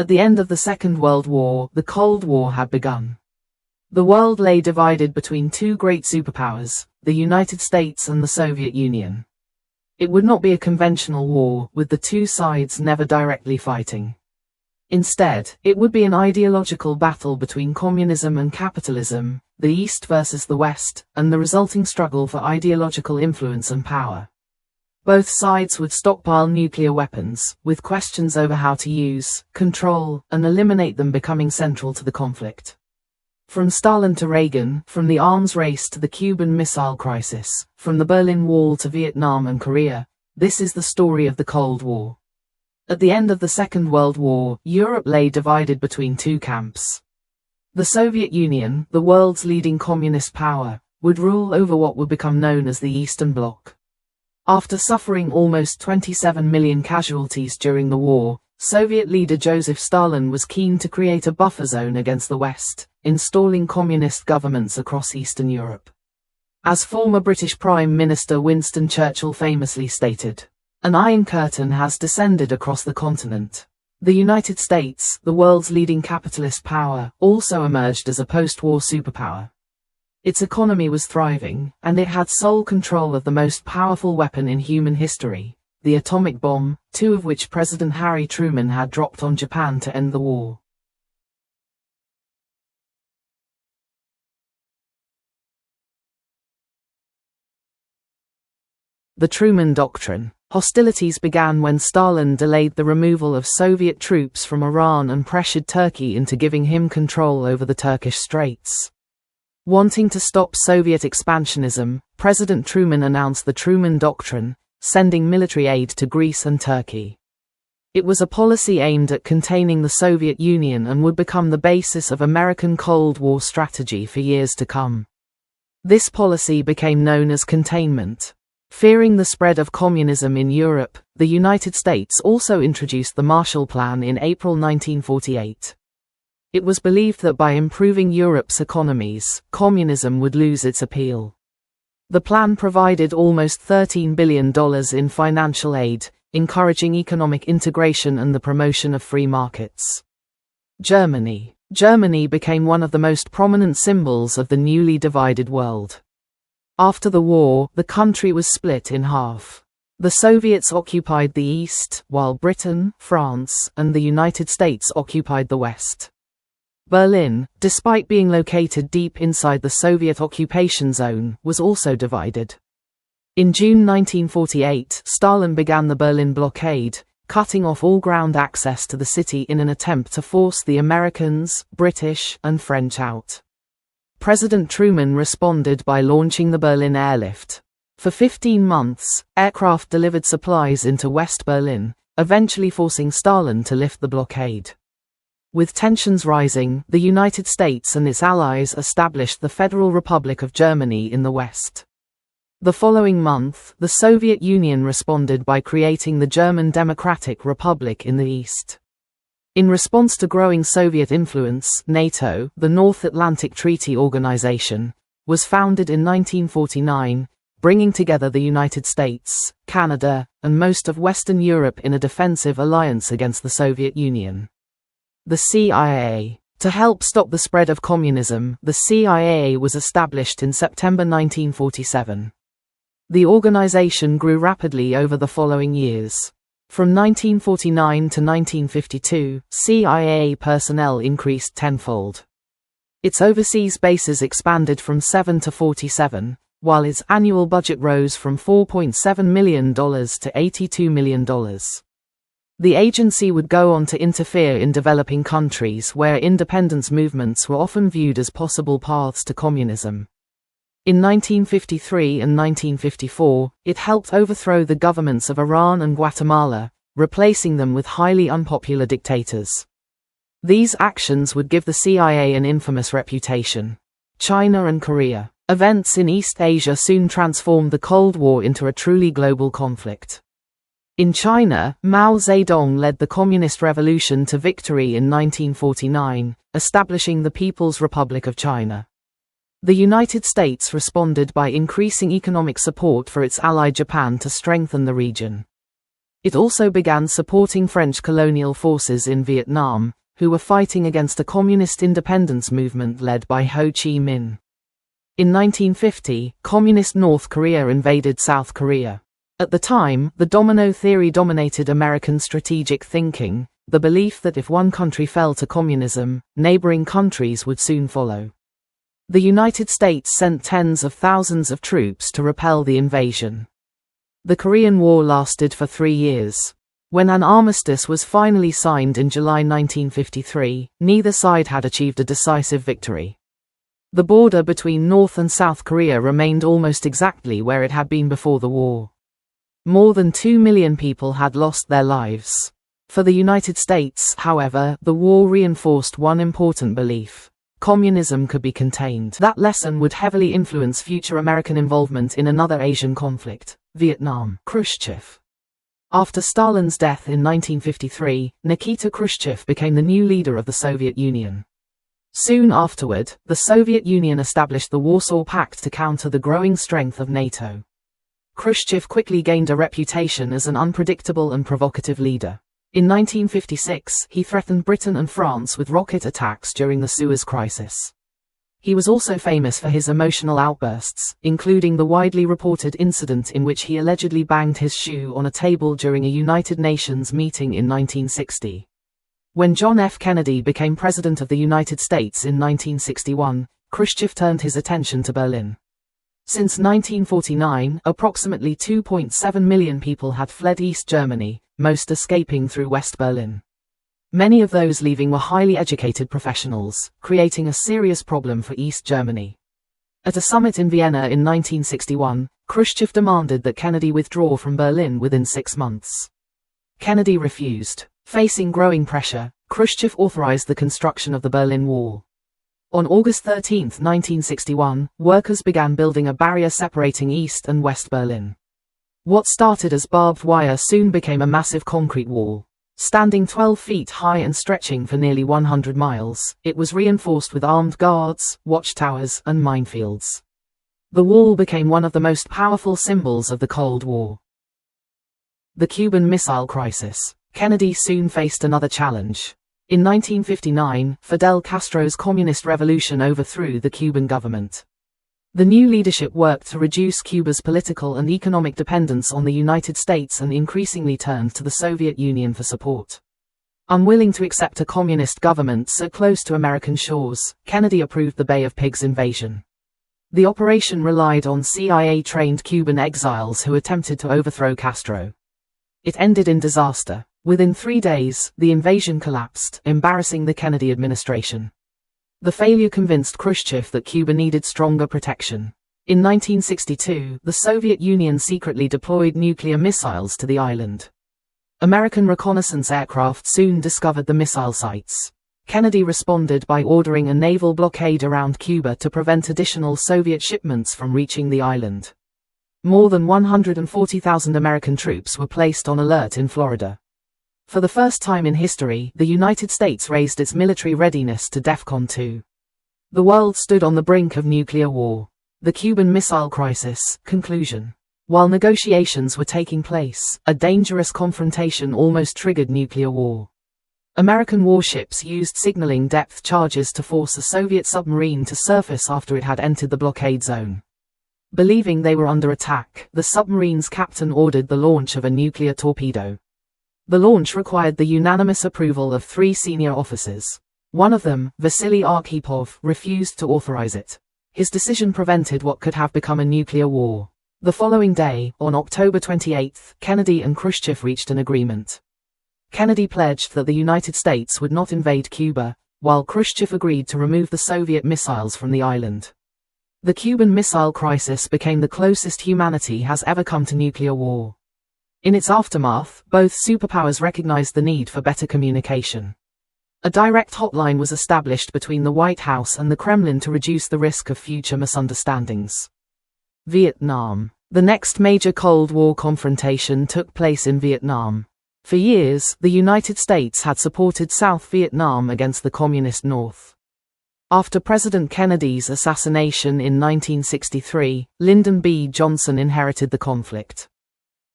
At the end of the Second World War, the Cold War had begun. The world lay divided between two great superpowers, the United States and the Soviet Union. It would not be a conventional war, with the two sides never directly fighting. Instead, it would be an ideological battle between communism and capitalism, the East versus the West, and the resulting struggle for ideological influence and power. Both sides would stockpile nuclear weapons, with questions over how to use, control, and eliminate them becoming central to the conflict. From Stalin to Reagan, from the arms race to the Cuban Missile Crisis, from the Berlin Wall to Vietnam and Korea, this is the story of the Cold War. At the end of the Second World War, Europe lay divided between two camps. The Soviet Union, the world's leading communist power, would rule over what would become known as the Eastern Bloc. After suffering almost 27 million casualties during the war, Soviet leader Joseph Stalin was keen to create a buffer zone against the West, installing communist governments across Eastern Europe. As former British Prime Minister Winston Churchill famously stated, "An iron curtain has descended across the continent." The United States, the world's leading capitalist power, also emerged as a post-war superpower. Its economy was thriving, and it had sole control of the most powerful weapon in human history, the atomic bomb, two of which President Harry Truman had dropped on Japan to end the war. The Truman Doctrine. Hostilities began when Stalin delayed the removal of Soviet troops from Iran and pressured Turkey into giving him control over the Turkish Straits. Wanting to stop Soviet expansionism, President Truman announced the Truman Doctrine, sending military aid to Greece and Turkey. It was a policy aimed at containing the Soviet Union and would become the basis of American Cold War strategy for years to come. This policy became known as containment. Fearing the spread of communism in Europe, the United States also introduced the Marshall Plan in April 1948. It was believed that by improving Europe's economies, communism would lose its appeal. The plan provided almost $13 billion in financial aid, encouraging economic integration and the promotion of free markets. Germany. Germany became one of the most prominent symbols of the newly divided world. After the war, the country was split in half. The Soviets occupied the East, while Britain, France, and the United States occupied the West. Berlin, despite being located deep inside the Soviet occupation zone, was also divided. In June 1948, Stalin began the Berlin Blockade, cutting off all ground access to the city in an attempt to force the Americans, British, and French out. President Truman responded by launching the Berlin Airlift. For 15 months, aircraft delivered supplies into West Berlin, eventually forcing Stalin to lift the blockade. With tensions rising, the United States and its allies established the Federal Republic of Germany in the West. The following month, the Soviet Union responded by creating the German Democratic Republic in the East. In response to growing Soviet influence, NATO, the North Atlantic Treaty Organization, was founded in 1949, bringing together the United States, Canada, and most of Western Europe in a defensive alliance against the Soviet Union. The CIA. To help stop the spread of communism, the CIA was established in September 1947. The organization grew rapidly over the following years. From 1949 to 1952, CIA personnel increased tenfold. Its overseas bases expanded from 7 to 47, while its annual budget rose from $4.7 million to $82 million. The agency would go on to interfere in developing countries where independence movements were often viewed as possible paths to communism. In 1953 and 1954, it helped overthrow the governments of Iran and Guatemala, replacing them with highly unpopular dictators. These actions would give the CIA an infamous reputation. China and Korea. Events in East Asia soon transformed the Cold War into a truly global conflict. In China, Mao Zedong led the Communist Revolution to victory in 1949, establishing the People's Republic of China. The United States responded by increasing economic support for its ally Japan to strengthen the region. It also began supporting French colonial forces in Vietnam, who were fighting against a communist independence movement led by Ho Chi Minh. In 1950, Communist North Korea invaded South Korea. At the time, the domino theory dominated American strategic thinking, the belief that if one country fell to communism, neighboring countries would soon follow. The United States sent tens of thousands of troops to repel the invasion. The Korean War lasted for 3 years. When an armistice was finally signed in July 1953, neither side had achieved a decisive victory. The border between North and South Korea remained almost exactly where it had been before the war. More than 2 million people had lost their lives. For the United States, however, the war reinforced one important belief. Communism could be contained. That lesson would heavily influence future American involvement in another Asian conflict, Vietnam. Khrushchev. After Stalin's death in 1953, Nikita Khrushchev became the new leader of the Soviet Union. Soon afterward, the Soviet Union established the Warsaw Pact to counter the growing strength of NATO. Khrushchev quickly gained a reputation as an unpredictable and provocative leader. In 1956, he threatened Britain and France with rocket attacks during the Suez Crisis. He was also famous for his emotional outbursts, including the widely reported incident in which he allegedly banged his shoe on a table during a United Nations meeting in 1960. When John F. Kennedy became President of the United States in 1961, Khrushchev turned his attention to Berlin. Since 1949, approximately 2.7 million people had fled East Germany, most escaping through West Berlin. Many of those leaving were highly educated professionals, creating a serious problem for East Germany. At a summit in Vienna in 1961, Khrushchev demanded that Kennedy withdraw from Berlin within 6 months. Kennedy refused. Facing growing pressure, Khrushchev authorized the construction of the Berlin Wall. On August 13, 1961, workers began building a barrier separating East and West Berlin. What started as barbed wire soon became a massive concrete wall. Standing 12 feet high and stretching for nearly 100 miles, it was reinforced with armed guards, watchtowers, and minefields. The wall became one of the most powerful symbols of the Cold War. The Cuban Missile Crisis. Kennedy soon faced another challenge. In 1959, Fidel Castro's communist revolution overthrew the Cuban government. The new leadership worked to reduce Cuba's political and economic dependence on the United States and increasingly turned to the Soviet Union for support. Unwilling to accept a communist government so close to American shores, Kennedy approved the Bay of Pigs invasion. The operation relied on CIA-trained Cuban exiles who attempted to overthrow Castro. It ended in disaster. Within 3 days, the invasion collapsed, embarrassing the Kennedy administration. The failure convinced Khrushchev that Cuba needed stronger protection. In 1962, the Soviet Union secretly deployed nuclear missiles to the island. American reconnaissance aircraft soon discovered the missile sites. Kennedy responded by ordering a naval blockade around Cuba to prevent additional Soviet shipments from reaching the island. More than 140,000 American troops were placed on alert in Florida. For the first time in history, the United States raised its military readiness to DEFCON 2. The world stood on the brink of nuclear war. The Cuban Missile Crisis. Conclusion. While negotiations were taking place, a dangerous confrontation almost triggered nuclear war. American warships used signaling depth charges to force a Soviet submarine to surface after it had entered the blockade zone. Believing they were under attack, the submarine's captain ordered the launch of a nuclear torpedo. The launch required the unanimous approval of 3 senior officers. One of them, Vasily Arkhipov, refused to authorize it. His decision prevented what could have become a nuclear war. The following day, on October 28, Kennedy and Khrushchev reached an agreement. Kennedy pledged that the United States would not invade Cuba, while Khrushchev agreed to remove the Soviet missiles from the island. The Cuban Missile Crisis became the closest humanity has ever come to nuclear war. In its aftermath, both superpowers recognized the need for better communication. A direct hotline was established between the White House and the Kremlin to reduce the risk of future misunderstandings. Vietnam. The next major Cold War confrontation took place in Vietnam. For years, the United States had supported South Vietnam against the Communist North. After President Kennedy's assassination in 1963, Lyndon B. Johnson inherited the conflict.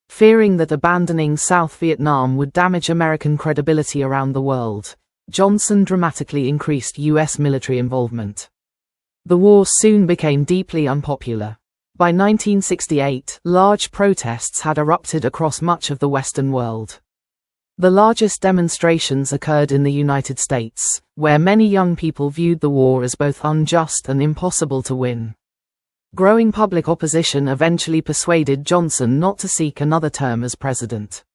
Fearing that abandoning South Vietnam would damage American credibility around the world, Johnson dramatically increased U.S. military involvement. The war soon became deeply unpopular. By 1968, large protests had erupted across much of the Western world. The largest demonstrations occurred in the United States, where many young people viewed the war as both unjust and impossible to win. Growing public opposition eventually persuaded Johnson not to seek another term as president.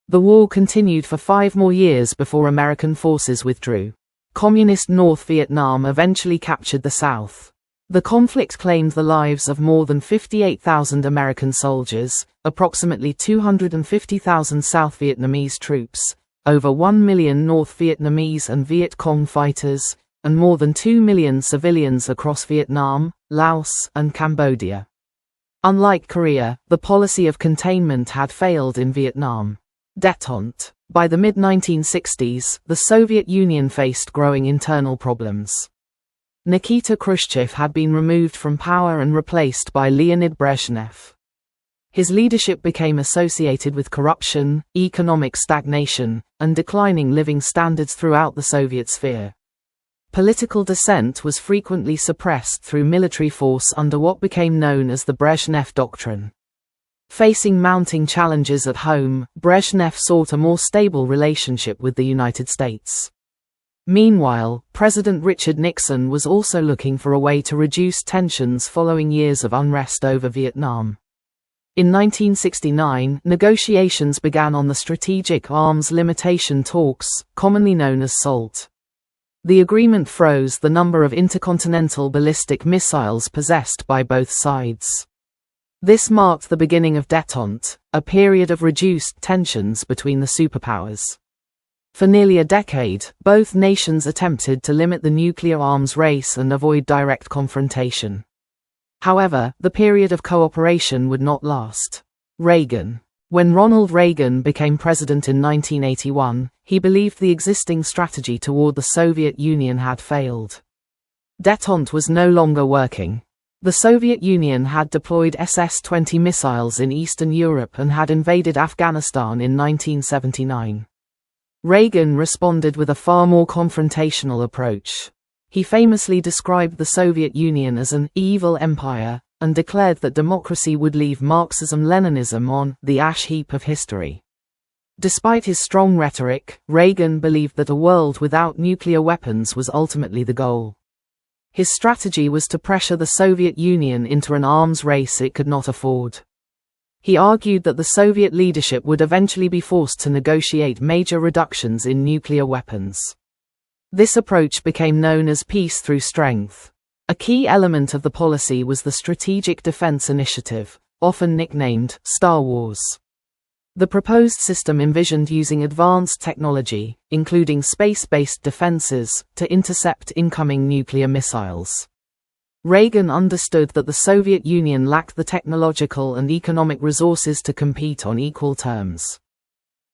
The war continued for 5 more years before American forces withdrew. Communist North Vietnam eventually captured the South. The conflict claimed the lives of more than 58,000 American soldiers, approximately 250,000 South Vietnamese troops, over 1 million North Vietnamese and Viet Cong fighters, and more than 2 million civilians across Vietnam, Laos, and Cambodia. Unlike Korea, the policy of containment had failed in Vietnam. Détente. By the mid-1960s, the Soviet Union faced growing internal problems. Nikita Khrushchev had been removed from power and replaced by Leonid Brezhnev. His leadership became associated with corruption, economic stagnation, and declining living standards throughout the Soviet sphere. Political dissent was frequently suppressed through military force under what became known as the Brezhnev Doctrine. Facing mounting challenges at home, Brezhnev sought a more stable relationship with the United States. Meanwhile, President Richard Nixon was also looking for a way to reduce tensions following years of unrest over Vietnam. In 1969, negotiations began on the Strategic Arms Limitation Talks, commonly known as SALT. The agreement froze the number of intercontinental ballistic missiles possessed by both sides. This marked the beginning of détente, a period of reduced tensions between the superpowers. For nearly a decade, both nations attempted to limit the nuclear arms race and avoid direct confrontation. However, the period of cooperation would not last. Reagan. When Ronald Reagan became president in 1981, he believed the existing strategy toward the Soviet Union had failed. Détente was no longer working. The Soviet Union had deployed SS-20 missiles in Eastern Europe and had invaded Afghanistan in 1979. Reagan responded with a far more confrontational approach. He famously described the Soviet Union as an evil empire, and declared that democracy would leave Marxism-Leninism on the ash heap of history. Despite his strong rhetoric, Reagan believed that a world without nuclear weapons was ultimately the goal. His strategy was to pressure the Soviet Union into an arms race it could not afford. He argued that the Soviet leadership would eventually be forced to negotiate major reductions in nuclear weapons. This approach became known as peace through strength. A key element of the policy was the Strategic Defense Initiative, often nicknamed Star Wars. The proposed system envisioned using advanced technology, including space-based defenses, to intercept incoming nuclear missiles. Reagan understood that the Soviet Union lacked the technological and economic resources to compete on equal terms.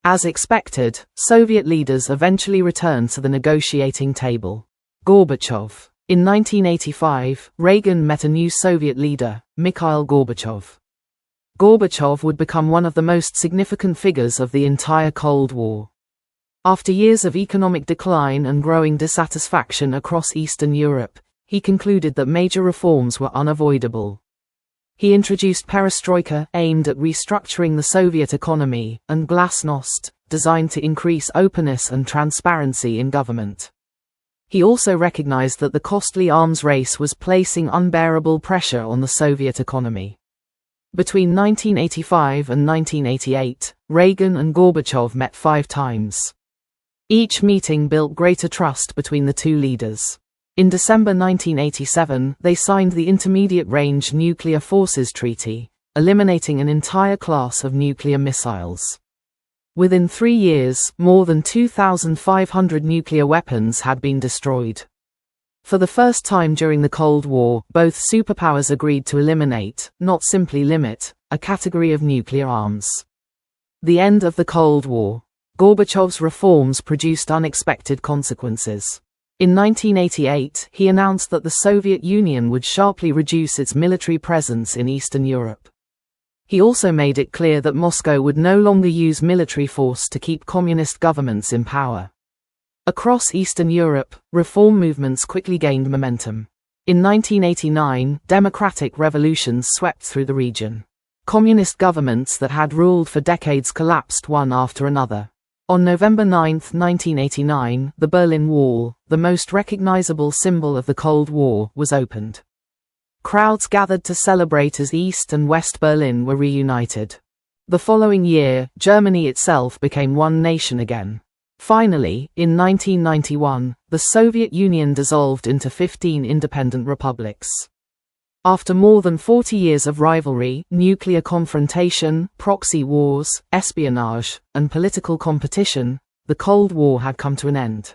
As expected, Soviet leaders eventually returned to the negotiating table. Gorbachev. In 1985, Reagan met a new Soviet leader, Mikhail Gorbachev. Gorbachev would become one of the most significant figures of the entire Cold War. After years of economic decline and growing dissatisfaction across Eastern Europe, he concluded that major reforms were unavoidable. He introduced perestroika, aimed at restructuring the Soviet economy, and glasnost, designed to increase openness and transparency in government. He also recognized that the costly arms race was placing unbearable pressure on the Soviet economy. Between 1985 and 1988, Reagan and Gorbachev met 5 times. Each meeting built greater trust between the two leaders. In December 1987, they signed the Intermediate Range Nuclear Forces Treaty, eliminating an entire class of nuclear missiles. Within 3 years, more than 2,500 nuclear weapons had been destroyed. For the first time during the Cold War, both superpowers agreed to eliminate, not simply limit, a category of nuclear arms. The end of the Cold War. Gorbachev's reforms produced unexpected consequences. In 1988, he announced that the Soviet Union would sharply reduce its military presence in Eastern Europe. He also made it clear that Moscow would no longer use military force to keep communist governments in power. Across Eastern Europe, reform movements quickly gained momentum. In 1989, democratic revolutions swept through the region. Communist governments that had ruled for decades collapsed one after another. On November 9, 1989, the Berlin Wall, the most recognizable symbol of the Cold War, was opened. Crowds gathered to celebrate as East and West Berlin were reunited. The following year, Germany itself became one nation again. Finally, in 1991, the Soviet Union dissolved into 15 independent republics. After more than 40 years of rivalry, nuclear confrontation, proxy wars, espionage, and political competition, the Cold War had come to an end.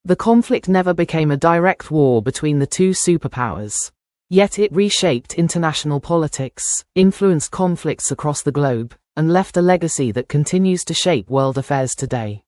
The conflict never became a direct war between the two superpowers. Yet it reshaped international politics, influenced conflicts across the globe, and left a legacy that continues to shape world affairs today.